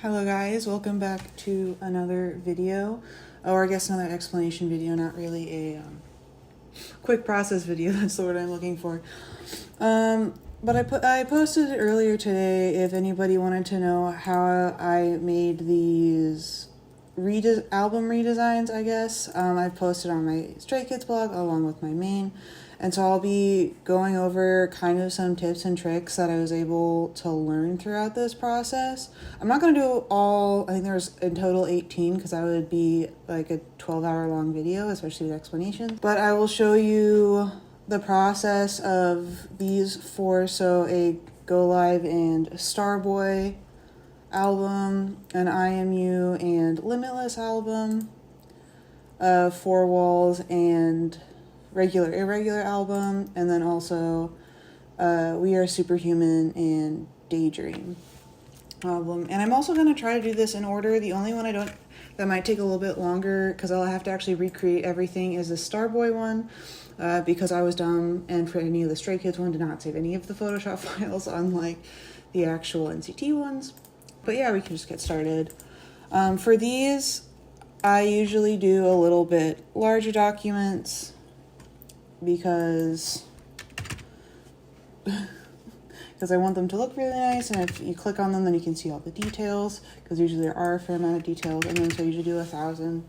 Hello guys, welcome back to another video, or I guess another explanation video, not really a quick process video, that's the word I'm looking for. But I posted it earlier today if anybody wanted to know how I made these album redesigns, I guess. I've posted on my Stray Kids blog along with my main. And so I'll be going over kind of some tips and tricks that I was able to learn throughout this process. I'm not going to do all, I think there's in total 18 because that would be like a 12-hour long video, especially with explanations. But I will show you the process of these four, so a Go Live and Starboy album, an IMU and Limitless album, Four Walls and irregular album, and then also We Are Superhuman and Daydream album. And I'm also going to try to do this in order. The only one that might take a little bit longer because I'll have to actually recreate everything is the Starboy one, because I was dumb and for any of the Stray Kids one did not save any of the Photoshop files, unlike the actual NCT ones. But yeah, we can just get started. For these, I usually do a little bit larger documents because I want them to look really nice, and if you click on them then you can see all the details, because usually there are a fair amount of details. And then so I usually do 1,000,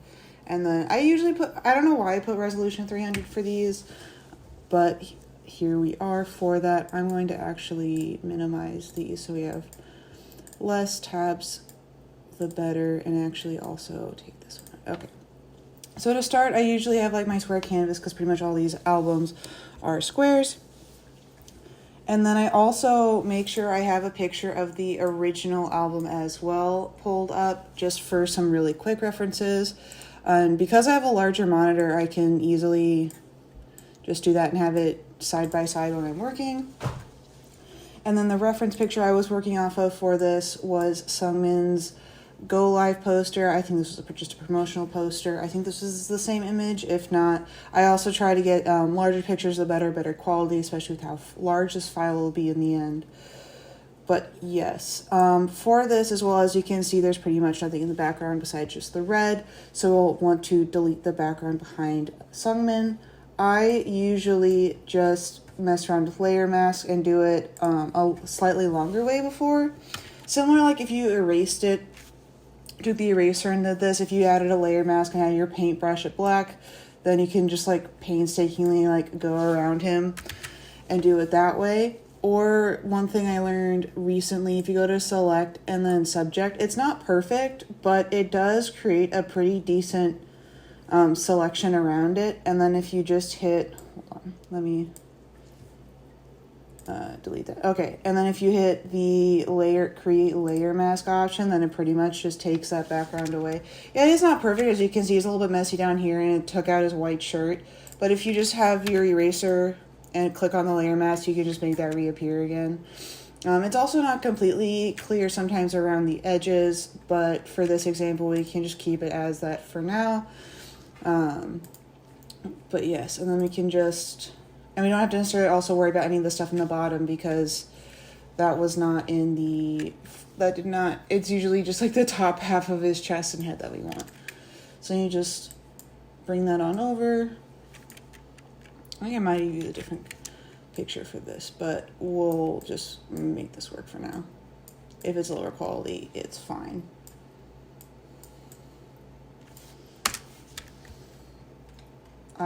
and then I usually I don't know why I put resolution 300 for these, but here we are. For that I'm going to actually minimize these so we have less tabs the better, and actually also take this one. Okay. So to start, I usually have like my square canvas because pretty much all these albums are squares. And then I also make sure I have a picture of the original album as well pulled up, just for some really quick references. And because I have a larger monitor, I can easily just do that and have it side by side when I'm working. And then the reference picture I was working off of for this was Sungmin's Go Live poster. I think this was just a promotional poster. I think this is the same image. If not, I also try to get larger pictures, the better quality, especially with how large this file will be in the end. But yes, for this, as well as you can see, there's pretty much nothing in the background besides just the red. So we'll want to delete the background behind Sungmin. I usually just mess around with layer mask and do it a slightly longer way before. Similar, like if you erased it, took the eraser and did this, if you added a layer mask and had your paintbrush at black, then you can just like painstakingly like go around him and do it that way. Or one thing I learned recently, if you go to select and then subject, it's not perfect, but it does create a pretty decent selection around it. And then if you just hit, hold on, let me delete that. Okay, and then if you hit the create layer mask option, then it pretty much just takes that background away. Yeah, it's not perfect, as you can see. It's a little bit messy down here, and it took out his white shirt. But if you just have your eraser and click on the layer mask, you can just make that reappear again. It's also not completely clear sometimes around the edges, but for this example, we can just keep it as that for now. But yes, and then we can just... And we don't have to necessarily also worry about any of the stuff in the bottom, because that was not in the... That did not... It's usually just like the top half of his chest and head that we want. So you just bring that on over. I think I might use a different picture for this, but we'll just make this work for now. If it's lower quality, it's fine.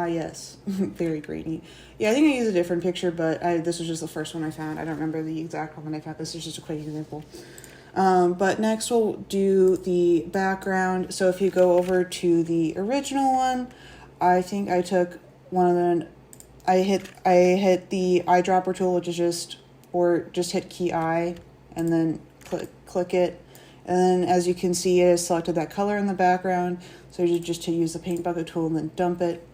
Yes, very grainy. Yeah, I think I used a different picture, but this was just the first one I found. I don't remember the exact one I found. This is just a quick example. But next we'll do the background. So if you go over to the original one, I think I took one of the... I hit the eyedropper tool, which is just hit key I, and then click it. And then as you can see, it has selected that color in the background. So you just to use the paint bucket tool and then dump it.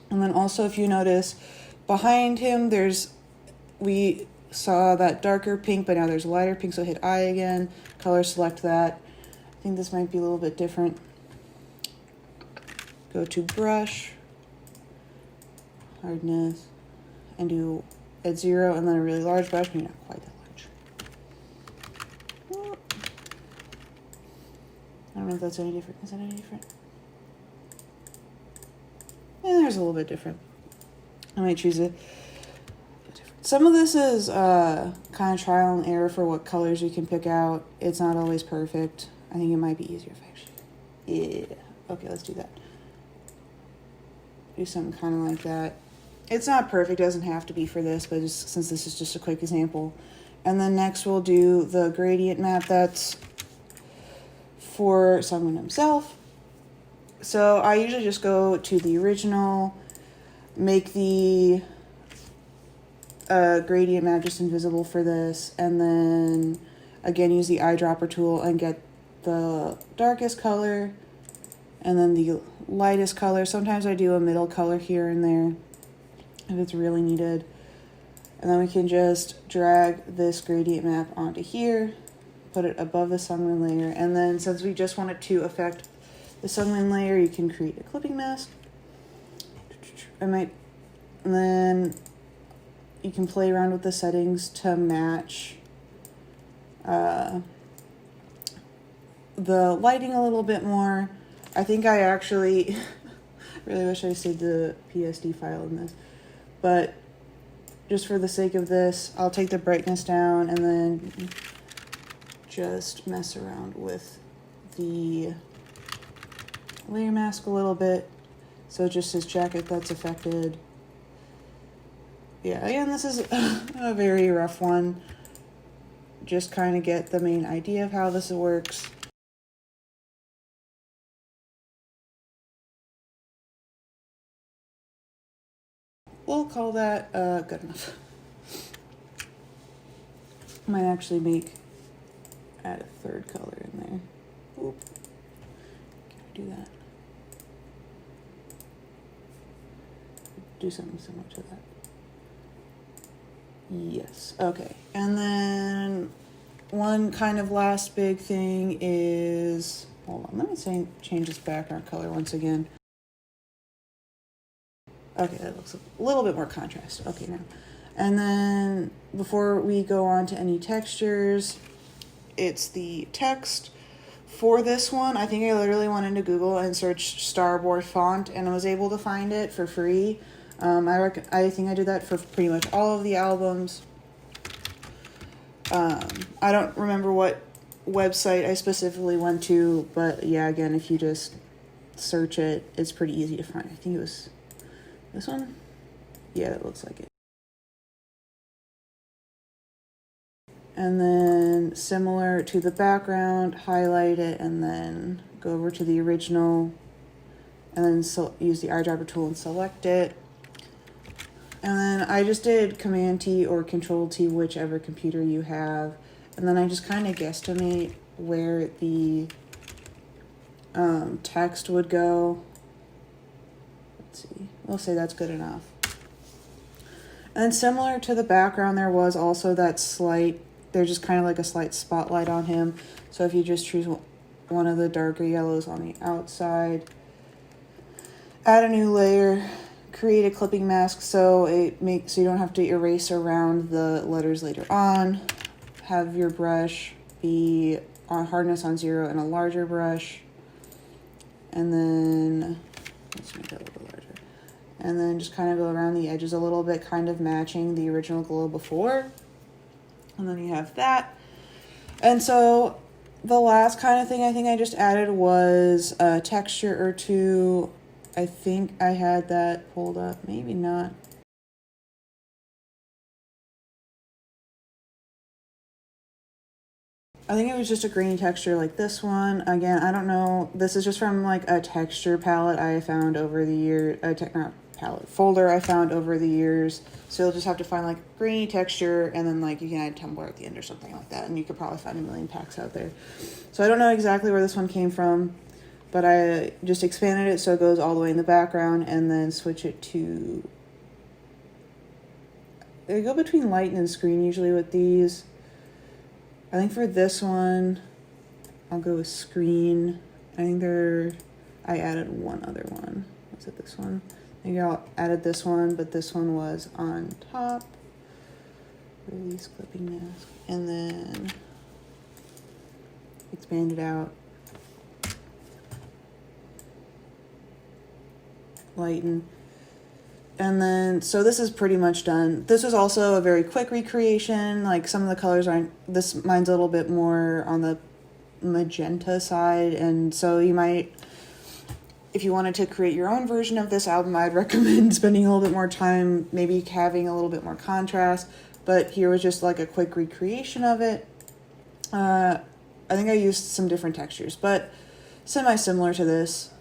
And then also, if you notice, behind him, we saw that darker pink, but now there's lighter pink, so hit I again, color select that. I think this might be a little bit different. Go to brush, hardness, and do at 0, and then a really large brush, maybe not quite that large. I don't know if that's any different. Is that any different? Yeah, there's a little bit different. I might choose it. Some of this is kind of trial and error for what colors you can pick out. It's not always perfect. I think it might be easier if I actually... Yeah. Okay, let's do that. Do something kind of like that. It's not perfect. It doesn't have to be for this, but just since this is just a quick example. And then next we'll do the gradient map that's for someone himself. So I usually just go to the original, make the gradient map just invisible for this, and then again use the eyedropper tool and get the darkest color and then the lightest color. Sometimes I do a middle color here and there if it's really needed. And then we can just drag this gradient map onto here, put it above the sunwind layer, and then since we just want it to affect the sunwind layer, you can create a clipping mask. And then you can play around with the settings to match the lighting a little bit more. I think I actually really wish I saved the PSD file in this, but just for the sake of this, I'll take the brightness down and then just mess around with the layer mask a little bit. So it just says jacket that's affected. Yeah, again, this is a very rough one. Just kind of get the main idea of how this works. We'll call that good enough. Might actually add a third color in there. Oop. Can I do that? Do something similar to that. Yes, okay. And then one kind of last big thing is, hold on, let me change this background color once again. Okay, that looks a little bit more contrast. Okay, now. And then before we go on to any textures, it's the text. For this one, I think I literally went into Google and searched Starboard Font and I was able to find it for free. I think I did that for pretty much all of the albums. I don't remember what website I specifically went to, but yeah, again, if you just search it, it's pretty easy to find. I think it was this one. Yeah, that looks like it. And then similar to the background, highlight it and then go over to the original and then use the eyedropper tool and select it. And then I just did Command T or Control T, whichever computer you have. And then I just kind of guesstimate where the text would go. Let's see, we'll say that's good enough. And then similar to the background, there was also that there's just kind of like a slight spotlight on him. So if you just choose one of the darker yellows on the outside, add a new layer, create a clipping mask so you don't have to erase around the letters later on. Have your brush be on hardness on 0 and a larger brush. And then, let's make that a little larger. And then just kind of go around the edges a little bit, kind of matching the original glow before. And then you have that. And so the last kind of thing I think I just added was a texture or two. I think I had that pulled up, maybe not. I think it was just a green texture like this one. Again, I don't know. This is just from like a texture palette I found over the year, not palette, folder I found over the years. So you'll just have to find like green texture and then like you can add Tumblr at the end or something like that. And you could probably find a million packs out there. So I don't know exactly where this one came from, but I just expanded it so it goes all the way in the background and then switch it to, I go between light and screen usually with these. I think for this one, I'll go with screen. I think I added one other one. Was it this one? I think I added this one, but this one was on top. Release clipping mask. And then expand it out. lighten. And then, so this is pretty much done. This was also a very quick recreation. Like some of the colors aren't, mine's a little bit more on the magenta side. And so you might, if you wanted to create your own version of this album, I'd recommend spending a little bit more time, maybe having a little bit more contrast. But here was just like a quick recreation of it. I think I used some different textures, but semi-similar to this.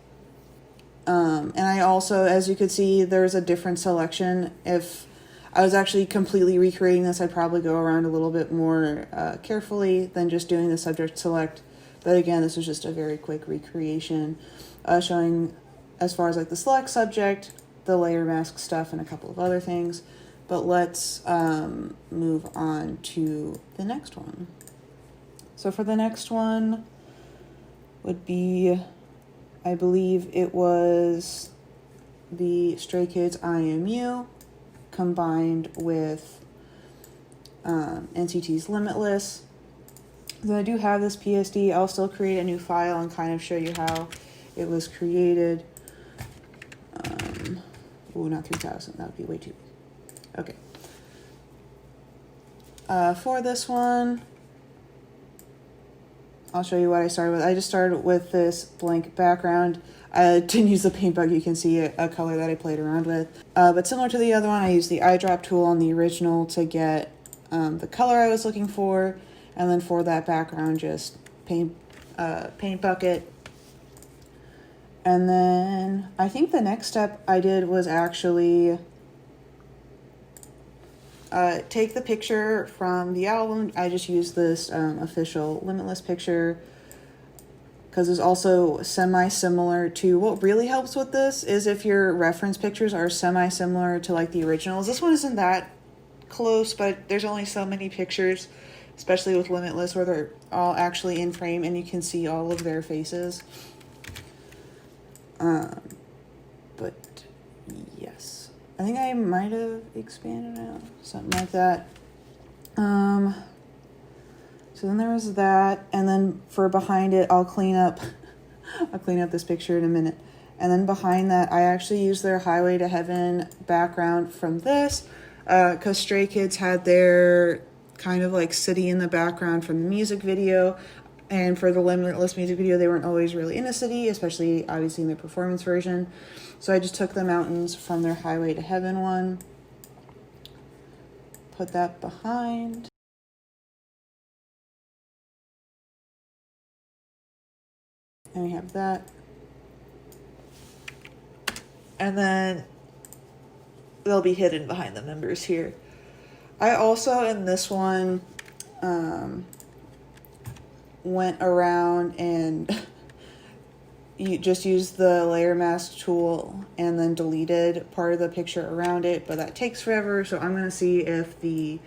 And I also, as you could see, there's a different selection. If I was actually completely recreating this, I'd probably go around a little bit more carefully than just doing the subject select. But again, this was just a very quick recreation, showing as far as like the select subject, the layer mask stuff, and a couple of other things. But let's move on to the next one. So for the next one would be, I believe it was the Stray Kids IMU combined with NCT's Limitless. Then I do have this PSD. I'll still create a new file and kind of show you how it was created. Not 3000, that would be way too big. Okay. For this one, I'll show you what I started with. I just started with this blank background. I didn't use the paint bug. You can see a color that I played around with. But similar to the other one, I used the eyedrop tool on the original to get the color I was looking for. And then for that background, just paint bucket. And then I think the next step I did was actually take the picture from the album. I just used this official Limitless picture because it's also semi-similar to, what really helps with this is if your reference pictures are semi-similar to like the originals. This one isn't that close, but there's only so many pictures, especially with Limitless, where they're all actually in frame and you can see all of their faces. But yes, I think I might have expanded out, something like that. So then there was that, and then for behind it, I'll clean up this picture in a minute. And then behind that, I actually used their Highway to Heaven background from this, because Stray Kids had their kind of like city in the background from the music video. And for the Limitless music video, they weren't always really in a city, especially obviously in the performance version. So I just took the mountains from their Highway to Heaven one, put that behind. And we have that. And then they'll be hidden behind the members here. I also, in this one, went around and you just used the layer mask tool and then deleted part of the picture around it, but that takes forever. So I'm going to see if the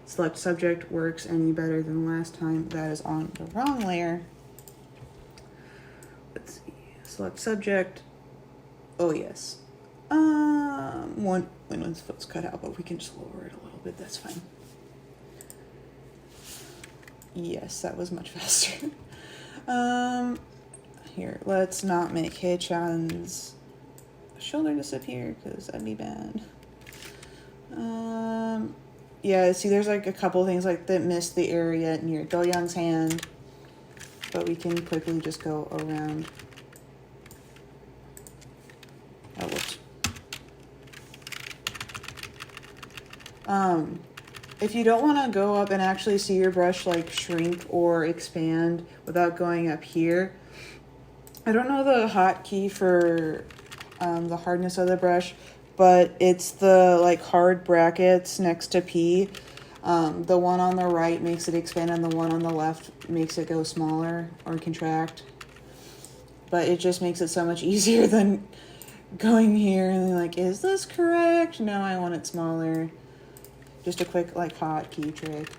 select subject works any better than last time. That is on the wrong layer. Let's see, select subject. Oh yes. One's foot's cut out, but we can just lower it a little bit. That's fine. Yes, that was much faster. Here, let's not make Hye-chan's shoulder disappear because that'd be bad. Yeah, see, there's like a couple things like that missed the area near Do-young's hand, but we can quickly just go around. Oh, whoops. If you don't want to go up and actually see your brush like shrink or expand without going up here, I don't know the hotkey for the hardness of the brush, but it's the like hard brackets next to P. The one on the right makes it expand and the one on the left makes it go smaller or contract. But it just makes it so much easier than going here and like, is this correct? No, I want it smaller. Just a quick like hotkey trick.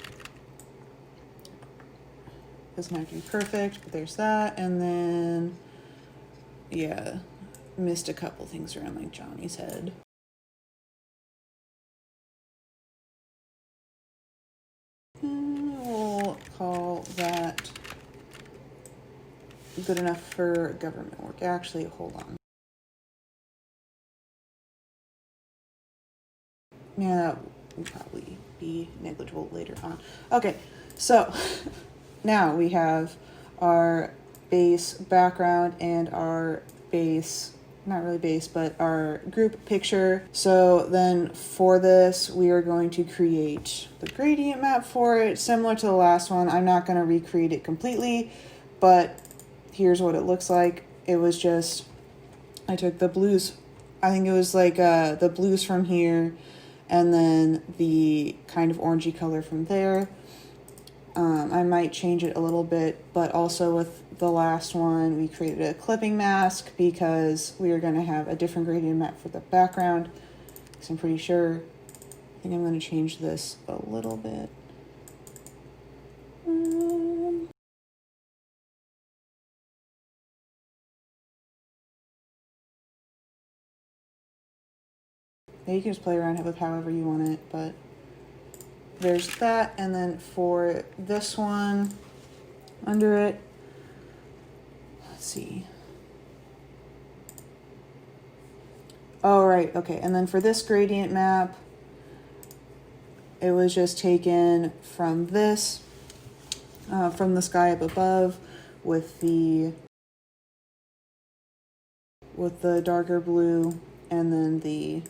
Doesn't have to be perfect, but there's that. And then, yeah, missed a couple things around like Johnny's head. We'll call that good enough for government work. Actually, hold on. Yeah, that will probably be negligible later on. Okay, so now we have our base background and our base, not really base, but our group picture. So then for this, we are going to create the gradient map for it, similar to the last one. I'm not going to recreate it completely, but here's what it looks like. It was just, I took the blues, I think it was like the blues from here, and then the kind of orangey color from there. I might change it a little bit, but also with the last one, we created a clipping mask because we are going to have a different gradient map for the background. So I'm pretty sure, I think I'm going to change this a little bit. Yeah, you can just play around with however you want it, but there's that. And then for this one, under it, let's see. Oh, right, okay. And then for this gradient map, it was just taken from this, from the sky up above with the darker blue, and then the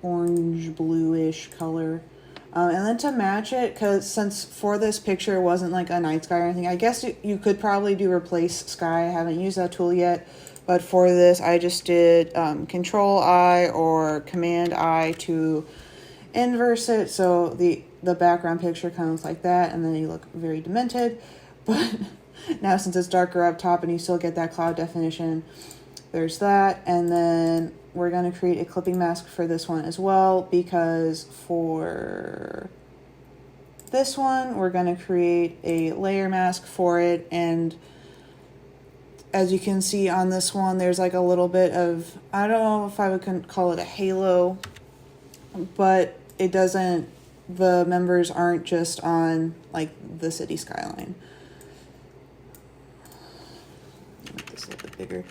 orange bluish color. And then to match it, because since for this picture it wasn't like a night sky or anything, I guess you could probably do replace sky. I haven't used that tool yet, but for this I just did Control I or Command I to inverse it, so the background picture kind of looks like that, and then you look very demented. But now since it's darker up top and you still get that cloud definition, there's that. And then we're going to create a clipping mask for this one as well, because for this one we're going to create a layer mask for it. And as you can see on this one, there's like a little bit of, I don't know if I would call it a halo, but it doesn't, the members aren't just on like the city skyline. Make this a little bit bigger.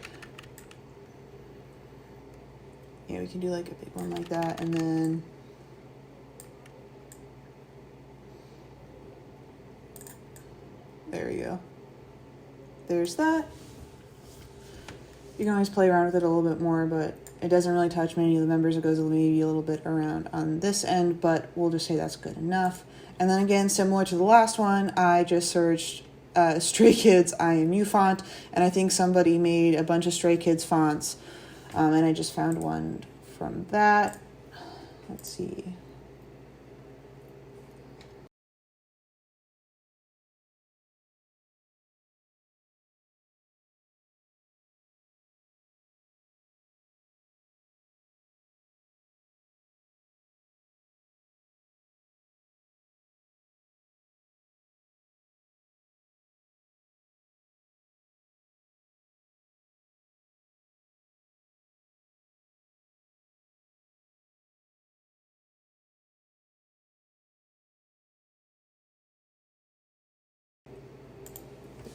Yeah, we can do like a big one like that, and then there we go. There's that. You can always play around with it a little bit more, but it doesn't really touch many of the members. It goes maybe a little bit around on this end, but we'll just say that's good enough. And then again, similar to the last one, I just searched Stray Kids IMU font, and I think somebody made a bunch of Stray Kids fonts, and I just found one from that. Let's see.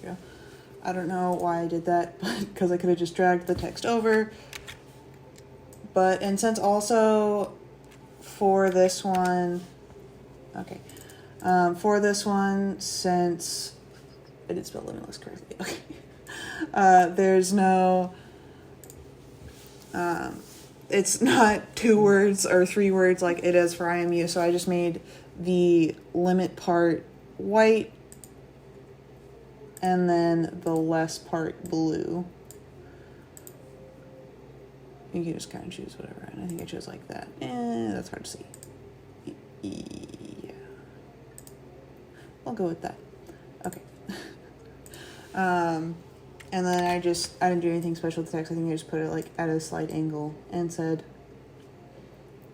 There we go. I don't know why I did that, because I could have just dragged the text over. But, and since also for this one, okay, for this one, since I did spell limitless correctly, okay, there's no, it's not 2 words or 3 words like it is for IMU, so I just made the limit part white and then the less part blue. You can just kind of choose whatever, and I think I chose like that. That's hard to see. Yeah, I'll go with that. Okay. And then I didn't do anything special with the text. I think I just put it like at a slight angle and said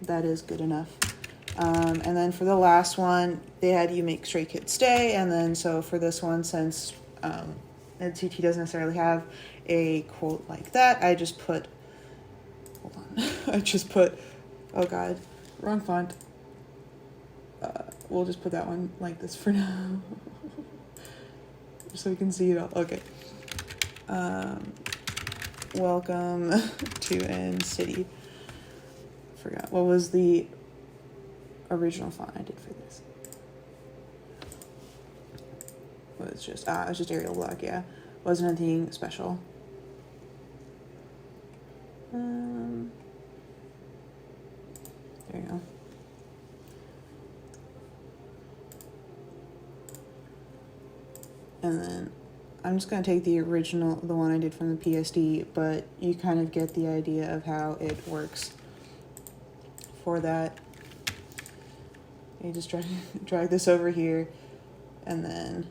that is good enough. And then for the last one, they had you make Stray Kids stay, and then so for this one, since NCT doesn't necessarily have a quote like that, I just put, hold on, I just put, oh god, wrong font. We'll just put that one like this for now. So we can see it all. Okay. Welcome to NCT forgot. What was the original font I did for this? It was just Arial Black, yeah. Wasn't anything special. There you go. And then I'm just going to take the original, the one I did from the PSD, but you kind of get the idea of how it works for that. You just drag this over here, and then,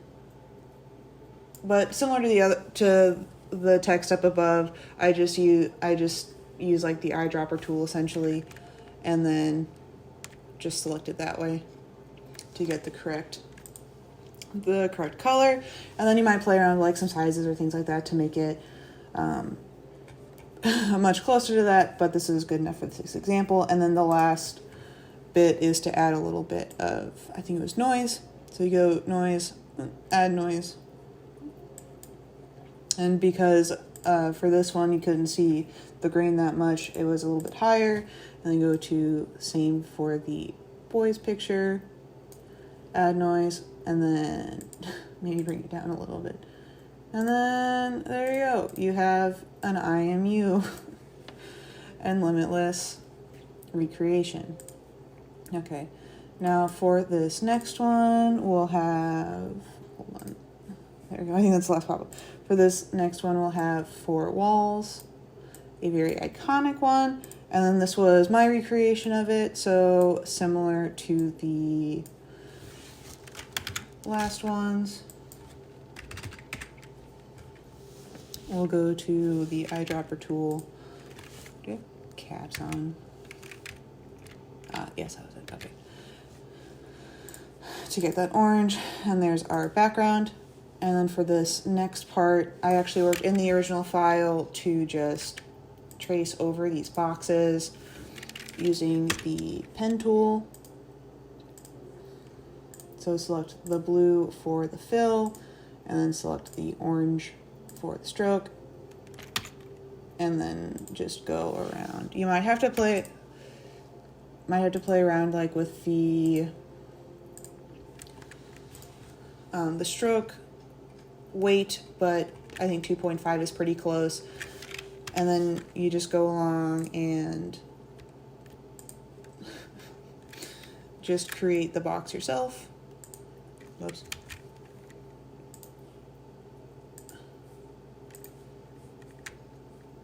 but similar to the text up above, I just use like the eyedropper tool essentially, and then just select it that way to get the correct color. And then you might play around with like some sizes or things like that to make it much closer to that, but this is good enough for this example. And then the last bit is to add a little bit of, I think it was noise. So you go noise, add noise. And because for this one you couldn't see the grain that much, it was a little bit higher. And then go to same for the boys picture, add noise, and then maybe bring it down a little bit. And then there you go. You have an IMU and limitless recreation. Okay, now for this next one, we'll have, hold on, there we go, I think that's the last pop-up. For this next one, we'll have 4 walls, a very iconic one, and then this was my recreation of it, so similar to the last ones. We'll go to the eyedropper tool. Do you have caps on? Yes, that was it. Okay. To get that orange, and there's our background. And then for this next part, I actually worked in the original file to just trace over these boxes using the pen tool. So select the blue for the fill, and then select the orange for the stroke, and then just go around. You might have to play around like with the stroke weight, but I think 2.5 is pretty close. And then you just go along and just create the box yourself. Whoops.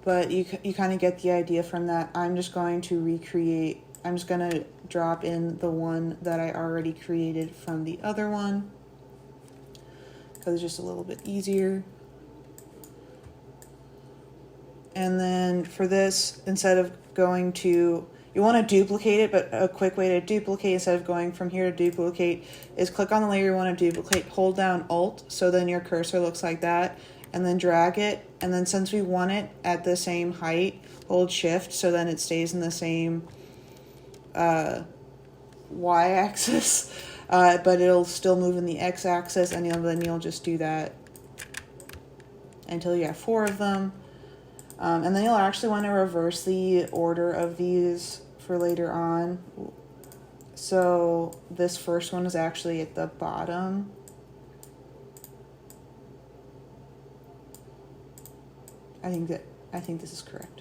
But you kind of get the idea from that. I'm just going to drop in the one that I already created from the other one, because it's just a little bit easier. And then for this, instead of going to, you want to duplicate it, but a quick way to duplicate instead of going from here to duplicate is click on the layer you want to duplicate, hold down Alt, so then your cursor looks like that, and then drag it. And then since we want it at the same height, hold Shift, so then it stays in the same Y-axis, but it'll still move in the X-axis, and then you'll just do that until you have 4 of them. And then you'll actually want to reverse the order of these for later on. So this first one is actually at the bottom. I think this is correct.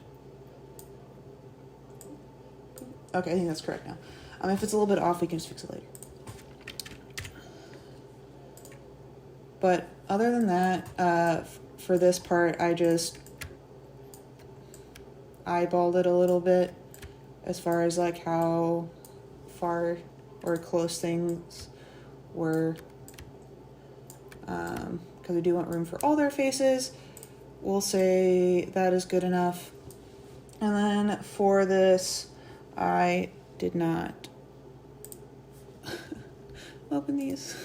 Okay, I think that's correct now. If it's a little bit off, we can just fix it later. But other than that, for this part, I just eyeballed it a little bit as far as like how far or close things were, because we do want room for all their faces. We'll say that is good enough. And then for this, I did not open these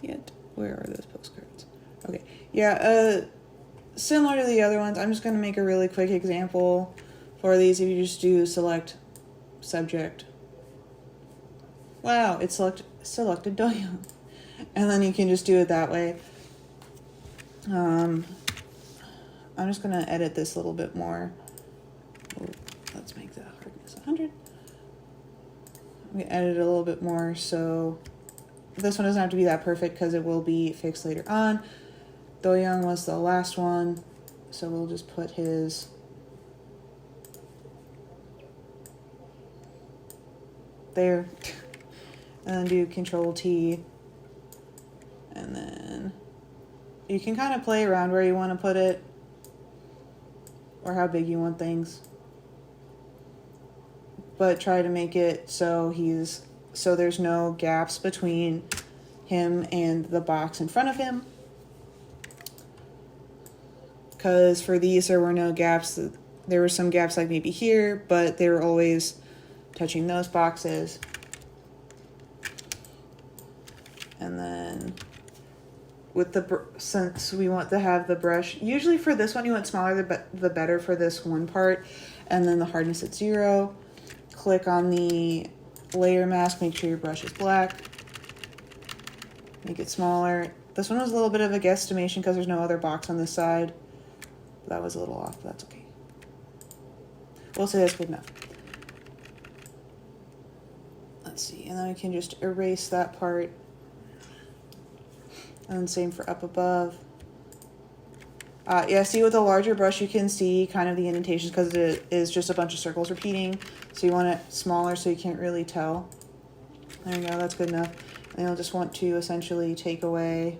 yet. Where are those postcards? Okay, yeah, similar to the other ones, I'm just going to make a really quick example for these. If you just do select subject, wow, it's selected Doyoung, and then you can just do it that way. I'm just going to edit this a little bit more. let's make the hardness 100. We edit it a little bit more, so this one doesn't have to be that perfect because it will be fixed later on. Do Young was the last one, so we'll just put his there, and then do Control T, and then you can kind of play around where you want to put it or how big you want things, but try to make it so there's no gaps between him and the box in front of him, because for these there were no gaps. There were some gaps like maybe here, but they were always touching those boxes. And then with since we want to have the brush, usually for this one you want smaller the better for this one part, and then the hardness at 0. Click on the layer mask, make sure your brush is black, make it smaller. This one was a little bit of a guesstimation because there's no other box on this side. That was a little off, but that's okay. We'll say that's good enough. Let's see, and then we can just erase that part. And then same for up above. Yeah, see with a larger brush you can see kind of the indentations because it is just a bunch of circles repeating. So you want it smaller so you can't really tell. There you go, that's good enough. And you'll just want to essentially take away.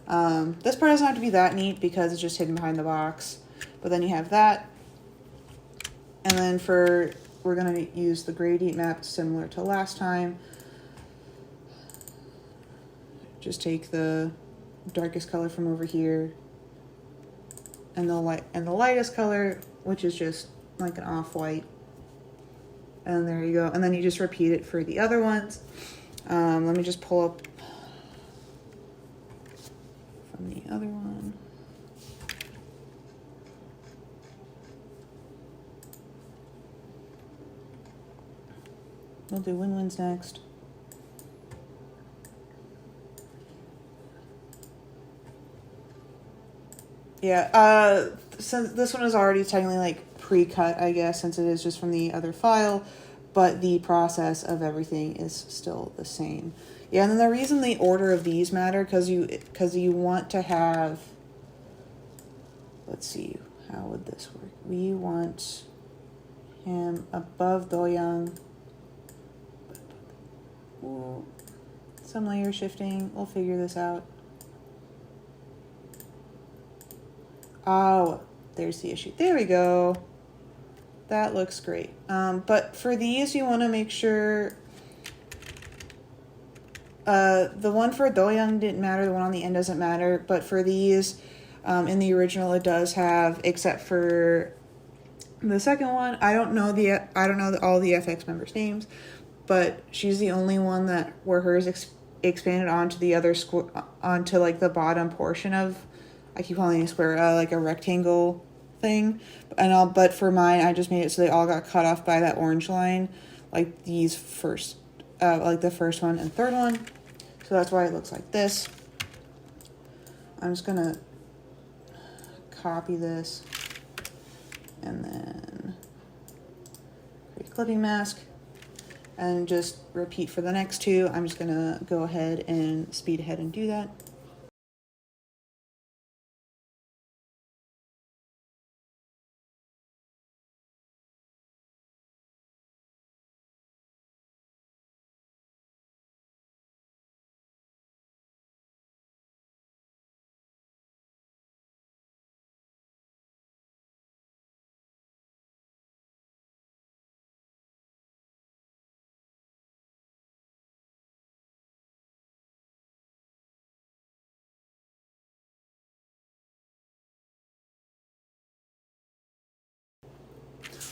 This part doesn't have to be that neat because it's just hidden behind the box. But then you have that. And then we're going to use the gradient map similar to last time. Just take the darkest color from over here and the lightest color, which is just like an off-white. And there you go. And then you just repeat it for the other ones. Let me just pull up from the other one. We'll do win-wins next. Yeah, since this one is already technically like pre-cut, I guess, since it is just from the other file, but the process of everything is still the same. Yeah, and then the reason the order of these matter, because you want to have, let's see, how would this work? We want him above Do Young. Ooh, some layer shifting, we'll figure this out. Oh, there's the issue. There we go. That looks great. But for these, you want to make sure the one for Do Young didn't matter. The one on the end doesn't matter. But for these, in the original, it does have, except for the second one. I don't know all the FX members' names, but she's the only one where hers expanded onto the other onto like the bottom portion of. I keep calling it a square, like a rectangle thing. But for mine, I just made it so they all got cut off by that orange line, like these first, like the first one and third one. So that's why it looks like this. I'm just gonna copy this and then create a clipping mask and just repeat for the next two. I'm just gonna go ahead and speed ahead and do that.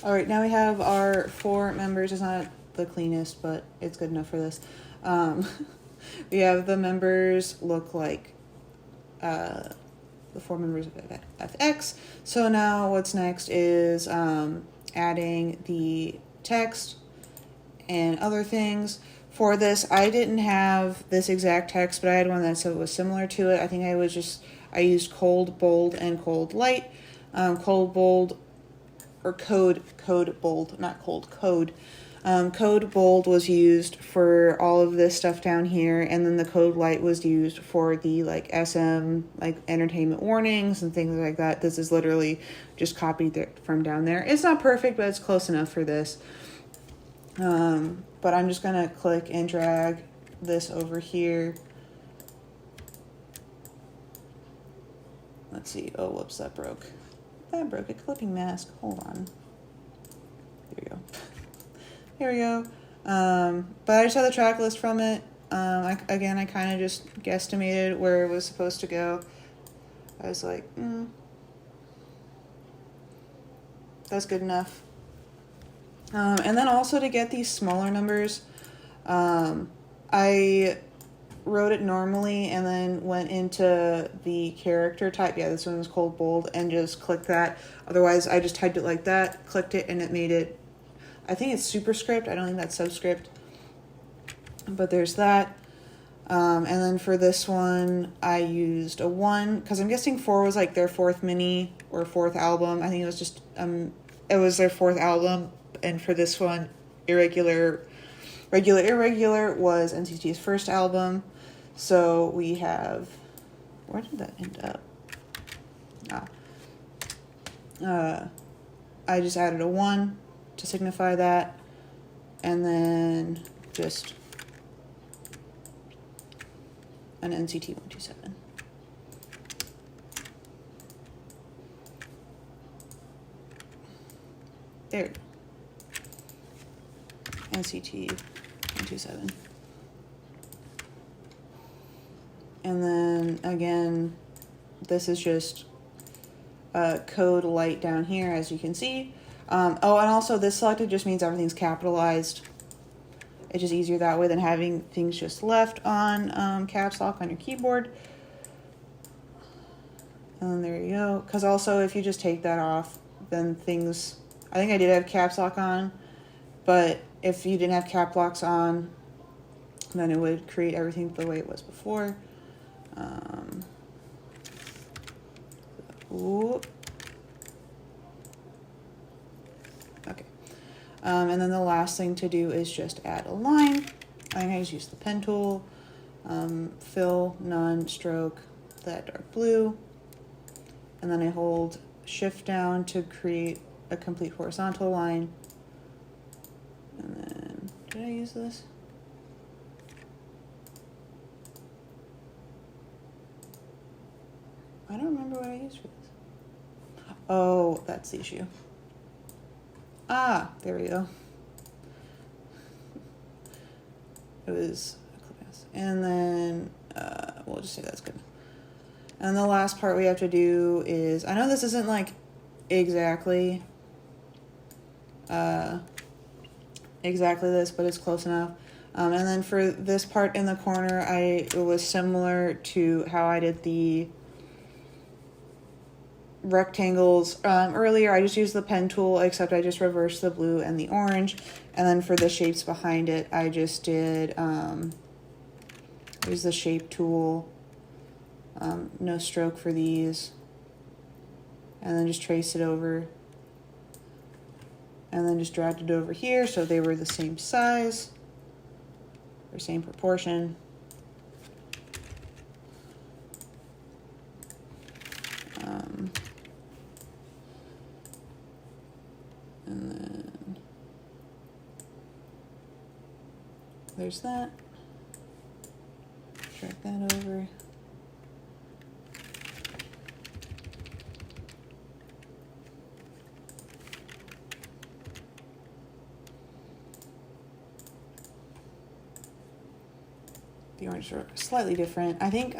All right, now we have our 4 members. It's not the cleanest, but it's good enough for this. We have the members look like the 4 members of FX. So now what's next is adding the text and other things. For this, I didn't have this exact text, but I had one that was similar to it. I think I used cold, bold, and cold, light. Cold, bold or code bold, not cold, code. Code bold was used for all of this stuff down here, and then the code light was used for the like SM, like entertainment warnings and things like that. This is literally just copied from down there. It's not perfect, but it's close enough for this. But I'm just gonna click and drag this over here. Let's see. Oh, whoops, that broke. That broke a clipping mask. Hold on. Here we go. Here we go. But I just had the track list from it. I kind of just guesstimated where it was supposed to go. I was like, that's good enough. And then also to get these smaller numbers, I wrote it normally and then went into the character type. Yeah, this one was cold bold, and just clicked that. Otherwise, I just typed it like that, clicked it, and it made it, I think it's superscript. I don't think that's subscript. But there's that. And then for this one, I used a 1, because I'm guessing 4 was like their 4th mini or 4th album. I think it was just, it was their 4th album. And for this one, Irregular was NCT's first album. So we have, where did that end up? I just added a 1 to signify that, and then just an NCT 127. There we go. NCT 127. And then again, this is just code light down here, as you can see. And also this selected just means everything's capitalized. It's just easier that way than having things just left on caps lock on your keyboard. And then there you go. Because also if you just take that off, then things, I think I did have caps lock on, but if you didn't have cap locks on, then it would create everything the way it was before. Okay. And then the last thing to do is just add a line. I think I just use the pen tool, fill, none, stroke, that dark blue. And then I hold shift down to create a complete horizontal line. And then, did I use this? I don't remember what I used for this. Oh, that's the issue. Ah, there we go. It was a class. And then, we'll just say that's good. And the last part we have to do is, I know this isn't like exactly this, but it's close enough. And then for this part in the corner, it was similar to how I did the rectangles earlier. I just used the pen tool, except I just reversed the blue and the orange. And then for the shapes behind it, I just did use the shape tool, no stroke for these, and then just trace it over, and then just dragged it over here so they were the same size or same proportion. And then there's that. Drag that over. The orange are slightly different. I think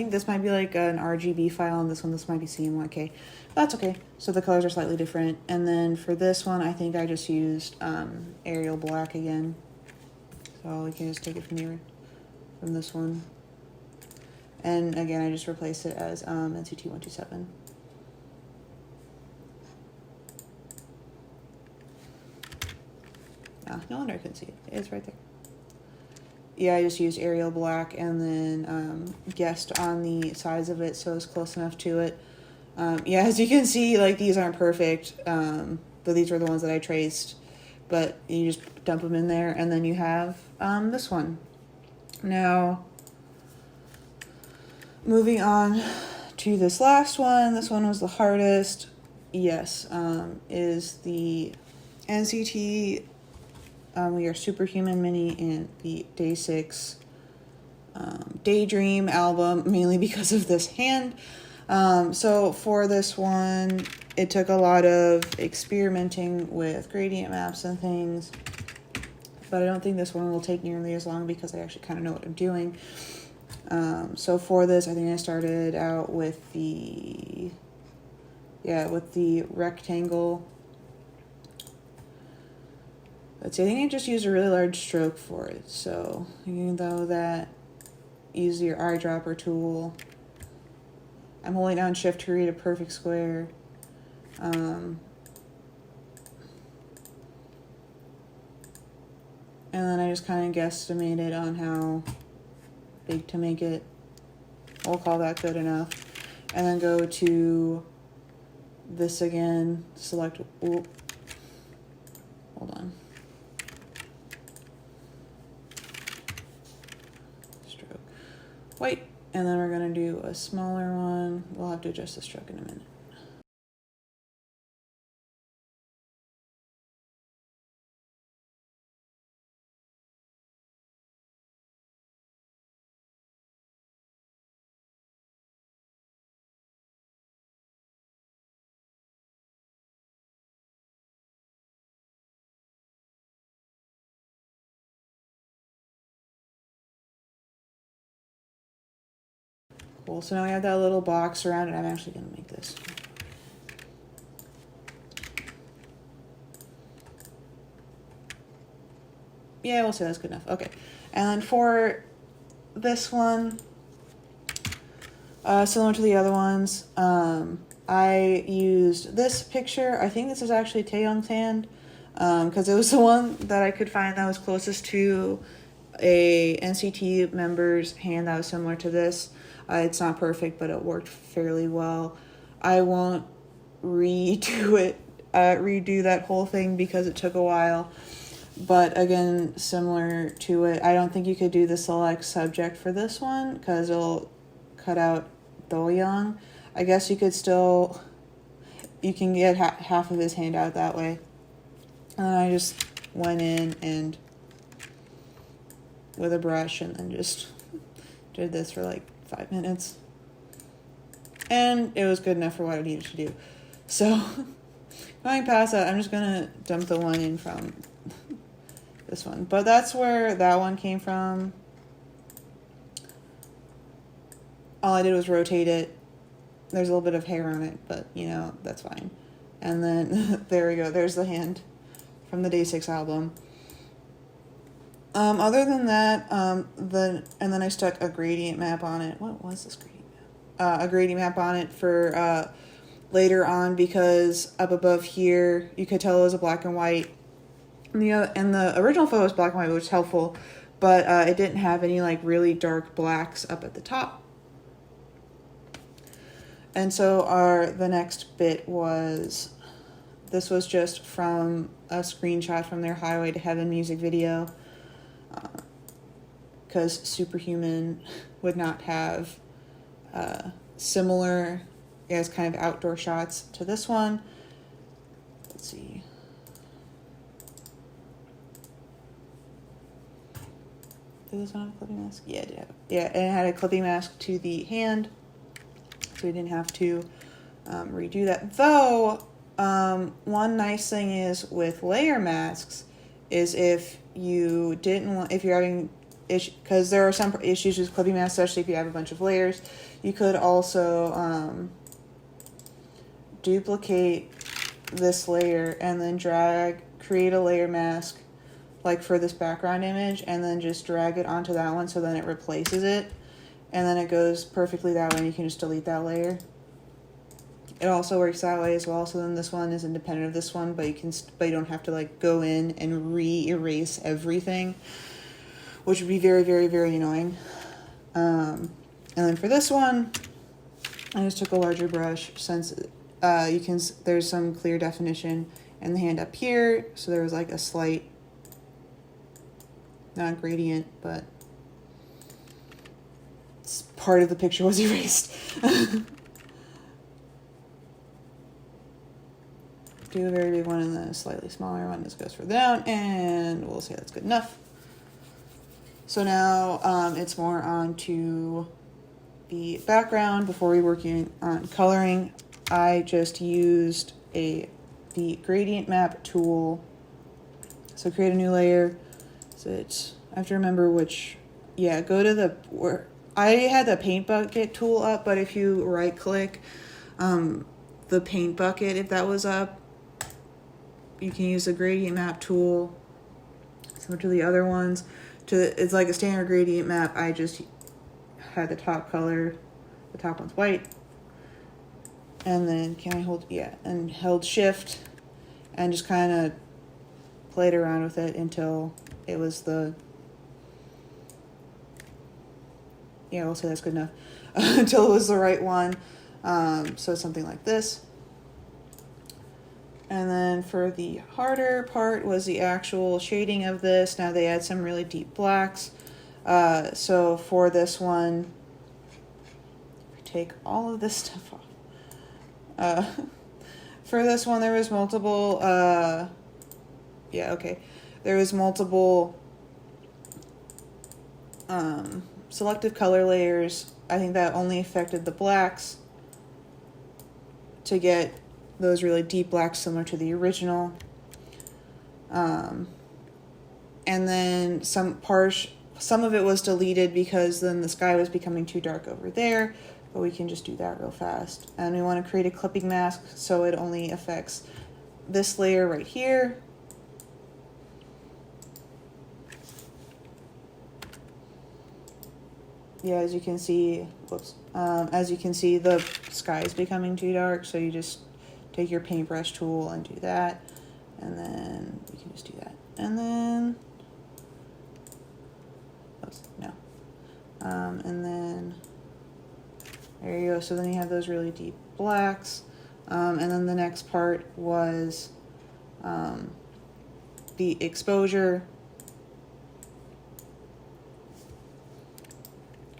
this might be like an RGB file, and this might be CMYK. That's okay. So the colors are slightly different. And then for this one, I think I just used Arial Black again. So we can just take it from this one. And again, I just replaced it as NCT 127. No wonder I couldn't see it. It's right there. Yeah, I just used Arial Black and then guessed on the size of it so it's close enough to it. Yeah, as you can see, like these aren't perfect, but these were the ones that I traced. But you just dump them in there, and then you have this one. Now, moving on to this last one. This one was the hardest. Yes, is the NCT We Are Superhuman mini and the Day 6 Daydream album, mainly because of this hand. So for this one, it took a lot of experimenting with gradient maps and things, but I don't think this one will take nearly as long because I actually kind of know what I'm doing. So for this, I think I started out with the rectangle. Let's see, I think I just used a really large stroke for it. So even though that, use your eyedropper tool. I'm holding down shift to create a perfect square. And then I just kind of guesstimated on how big to make it. We'll call that good enough. And then go to this again, select, hold on. Stroke, white, and then we're gonna do a smaller one. We'll have to adjust the stroke in a minute. Cool, so now we have that little box around it. I'm actually gonna make this. Yeah, we'll say that's good enough. Okay, and then for this one, similar to the other ones, I used this picture. I think this is actually Taeyong's hand, because it was the one that I could find that was closest to a NCT member's hand that was similar to this. It's not perfect, but it worked fairly well. I won't redo that whole thing because it took a while. But again, similar to it, I don't think you could do the select subject for this one because it'll cut out Do-young. I guess you could still, you can get half of his hand out that way. And then I just went in and with a brush and then just did this for like 5 minutes. And it was good enough for what I needed to do. So going past that, I'm just gonna dump the one in from this one. But that's where that one came from. All I did was rotate it. There's a little bit of hair on it, but you know, that's fine. And then there we go. There's the hand from the Day 6 album. Other than that, and then I stuck a gradient map on it. What was this gradient map? A gradient map on it for later on because up above here you could tell it was a black and white. And the original photo was black and white, which is helpful, but it didn't have any like really dark blacks up at the top. And so the next bit was, this was just from a screenshot from their Highway to Heaven music video. Because Superhuman would not have similar, as kind of outdoor shots to this one. Let's see. Did this one have a clipping mask? Yeah, it did. Yeah, and it had a clipping mask to the hand, so we didn't have to redo that. Though, one nice thing is with layer masks is if you didn't want, if you're having issues, because there are some issues with clipping masks, especially if you have a bunch of layers, you could also duplicate this layer and then create a layer mask like for this background image, and then just drag it onto that one so then it replaces it, and then it goes perfectly that way and you can just delete that layer. It also works that way as well, so then this one is independent of this one, but you don't have to like go in and re-erase everything, which would be very, very, very annoying. And then for this one, I just took a larger brush since there's some clear definition in the hand up here, so there was like a slight, not gradient, but part of the picture was erased. Do a very big one and then a slightly smaller one. This goes further down, and we'll say that's good enough. So now it's more on to the background. Before we working on coloring, I just used the gradient map tool. So create a new layer. So I have to remember which, go to I had the paint bucket tool up, but if you right click the paint bucket, if that was up, you can use the gradient map tool similar to the other ones. It's like a standard gradient map. I just had the top color, the top one's white, and then held shift and just kind of played around with it until it was we'll say that's good enough. Until it was the right one. So something like this. And then for the harder part was the actual shading of this. Now they add some really deep blacks. So for this one, take all of this stuff off. For this one, there was multiple, there was multiple selective color layers. I think that only affected the blacks to get those really deep blacks similar to the original. And then some of it was deleted because then the sky was becoming too dark over there, but we can just do that real fast. And we want to create a clipping mask so it only affects this layer right here. Yeah, as you can see, the sky is becoming too dark, so you just take your paintbrush tool and do that, and then we can just do that, and then and then there you go. So then you have those really deep blacks, and then the next part was the exposure.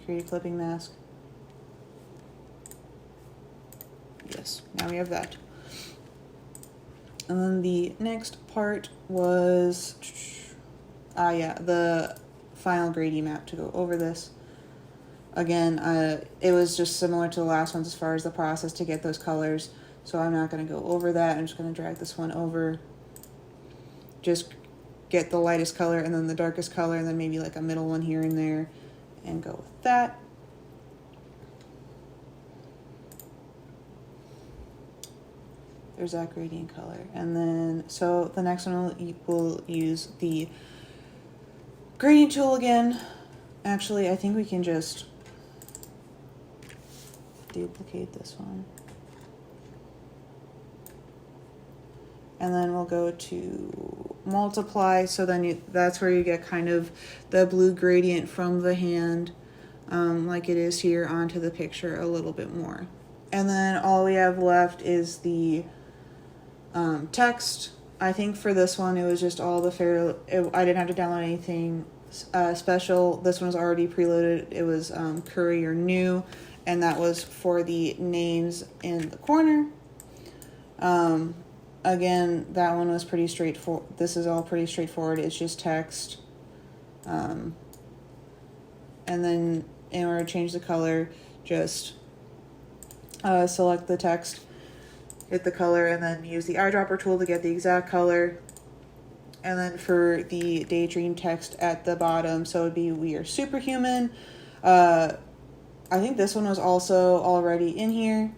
Create a clipping mask. Yes, now we have that. And then the next part was, the final gradient map to go over this. Again, it was just similar to the last ones as far as the process to get those colors. So I'm not going to go over that. I'm just going to drag this one over. Just get the lightest color and then the darkest color and then maybe like a middle one here and there and go with that. There's that gradient color. And then, so the next one we'll use the gradient tool again. Actually, I think we can just duplicate this one. And then we'll go to multiply. So then that's where you get kind of the blue gradient from the hand, like it is here, onto the picture a little bit more. And then all we have left is the text. I think for this one, it was just all the I didn't have to download anything special. This one was already preloaded. It was Curry or New, and that was for the names in the corner. Again, that one was pretty straightforward. This is all pretty straightforward. It's just text. And then in order to change the color, just select the text, hit the color, and then use the eyedropper tool to get the exact color. And then for the daydream text at the bottom, so it would be "We are superhuman." I think this one was also already in here.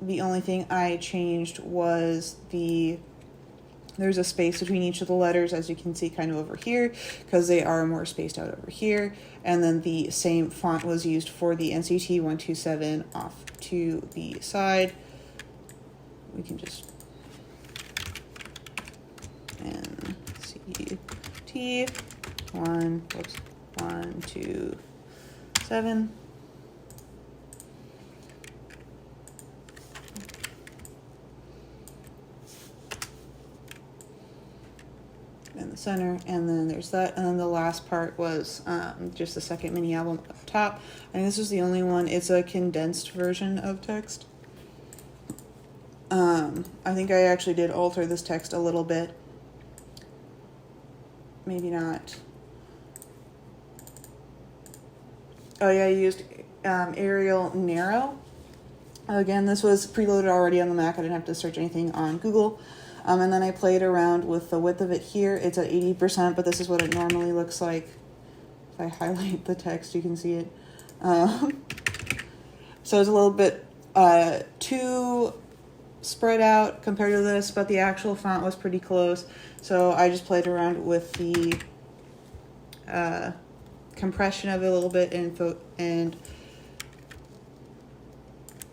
The only thing I changed was there's a space between each of the letters, as you can see kind of over here, because they are more spaced out over here. And then the same font was used for the NCT 127 off to the side. We can just NCT 127. the center, and then there's that, and then the last part was just the second mini album up top. I think this was the only one. It's a condensed version of text. I think I actually did alter this text a little bit. Maybe not. Oh yeah, I used Arial Narrow. Again, this was preloaded already on the Mac. I didn't have to search anything on Google. And then I played around with the width of it here. It's at 80%, but this is what it normally looks like. If I highlight the text, you can see it. So it's a little bit too spread out compared to this, but the actual font was pretty close. So I just played around with the compression of it a little bit and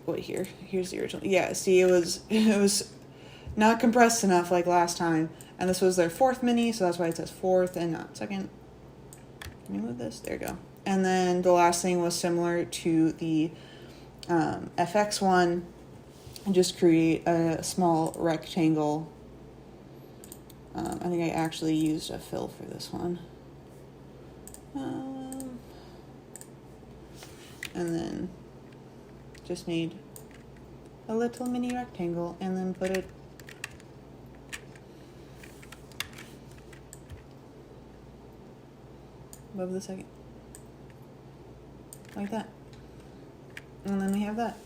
wait, here's the original. Yeah, see, it was not compressed enough like last time, and this was their 4th mini, so that's why it says 4th and not 2nd. Let me move this. There you go. And then the last thing was similar to the FX one. Just create a small rectangle. I think I actually used a fill for this one. And then just made a little mini rectangle and then put it above the second, like that, and then we have that.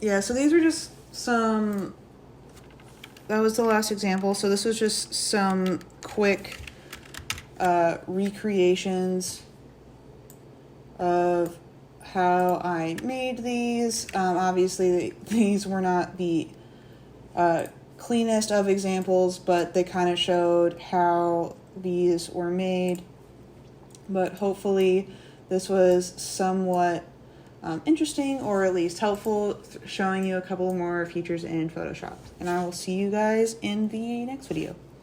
Yeah, so these were just some, that was the last example, so this was just some quick recreations of how I made these. Obviously these were not the cleanest of examples, but they kind of showed how these were made. But hopefully this was somewhat interesting, or at least helpful, showing you a couple more features in Photoshop. And I will see you guys in the next video.